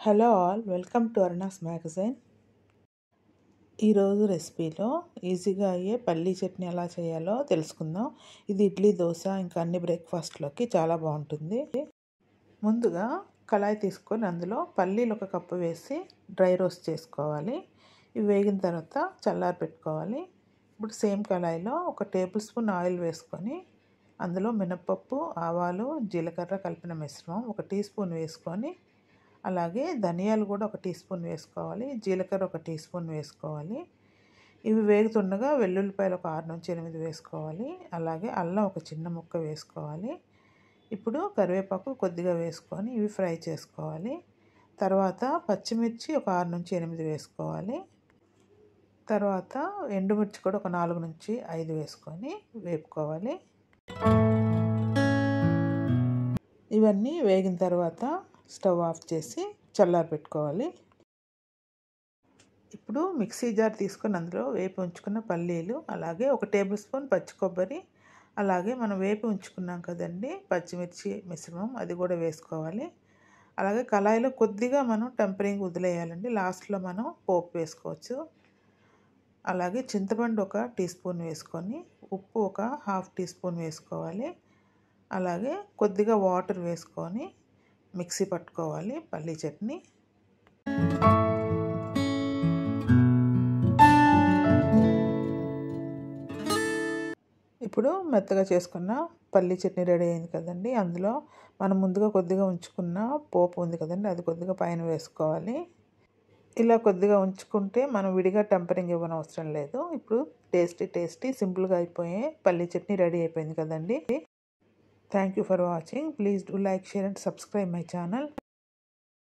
Hello all, welcome to Aruna'sMagazine. ఈరోజు రెసిపీలో ఈజీగా అయ్యే పల్లీ చట్నీ ఎలా చేయాలో తెలుసుకుందాం. ఇది ఇడ్లీ, దోశ ఇంకా అన్ని బ్రేక్ఫాస్ట్లోకి చాలా బాగుంటుంది. ముందుగా కళాయి తీసుకొని అందులో పల్లీలు 1 కప్పు వేసి డ్రై రోస్ట్ చేసుకోవాలి. ఇవి వేగిన తర్వాత చల్లారి పెట్టుకోవాలి. ఇప్పుడు సేమ్ కళాయిలో 1 టేబుల్ స్పూన్ ఆయిల్ వేసుకొని అందులో మినపప్పు, ఆవాలు, జీలకర్ర కలిపిన మిశ్రమం 1 టీ స్పూన్ వేసుకొని అలాగే ధనియాలు కూడా 1 టీ స్పూన్ వేసుకోవాలి, జీలకర్ర 1 టీ స్పూన్ వేసుకోవాలి. ఇవి వేగుతుండగా వెల్లుల్లిపాయలు ఒక 6 నుంచి 8 వేసుకోవాలి. అలాగే అల్లం ఒక చిన్న ముక్క వేసుకోవాలి. ఇప్పుడు కరివేపాకు కొద్దిగా వేసుకొని ఇవి ఫ్రై చేసుకోవాలి. తర్వాత పచ్చిమిర్చి ఒక 6 నుంచి 8 వేసుకోవాలి. తర్వాత ఎండుమిర్చి కూడా ఒక 4 నుంచి 5 వేసుకొని వేపుకోవాలి. ఇవన్నీ వేగిన తర్వాత స్టవ్ ఆఫ్ చేసి చల్లారి పెట్టుకోవాలి. ఇప్పుడు మిక్సీ జార్ తీసుకొని అందులో వేపి ఉంచుకున్న పల్లీలు, అలాగే 1 టేబుల్ స్పూన్ పచ్చి కొబ్బరి, అలాగే మనం వేపి ఉంచుకున్నాం కదండి పచ్చిమిర్చి మిశ్రమం, అది కూడా వేసుకోవాలి. అలాగే కళాయిలో కొద్దిగా మనం టెంపరింగ్ వదిలేయాలండి, లాస్ట్లో మనం పోపు వేసుకోవచ్చు. అలాగే చింతపండు 1 టీ స్పూన్ వేసుకొని ఉప్పు ఒక 1/2 టీ స్పూన్ వేసుకోవాలి. అలాగే కొద్దిగా వాటర్ వేసుకొని మిక్సీ పట్టుకోవాలి పల్లీ చట్నీ. ఇప్పుడు మెత్తగా చేసుకున్న పల్లీ చట్నీ రెడీ అయింది కదండి. అందులో మనం ముందుగా కొద్దిగా ఉంచుకున్న పోపు ఉంది కదండి, అది కొద్దిగా పైన వేసుకోవాలి. ఇలా కొద్దిగా ఉంచుకుంటే మనం విడిగా టెంపరింగ్ ఇవ్వనవసరం లేదు. ఇప్పుడు టేస్టీ సింపుల్గా అయిపోయే పల్లీ చట్నీ రెడీ అయిపోయింది కదండి. Thank you for watching. Please do like, share and subscribe my channel.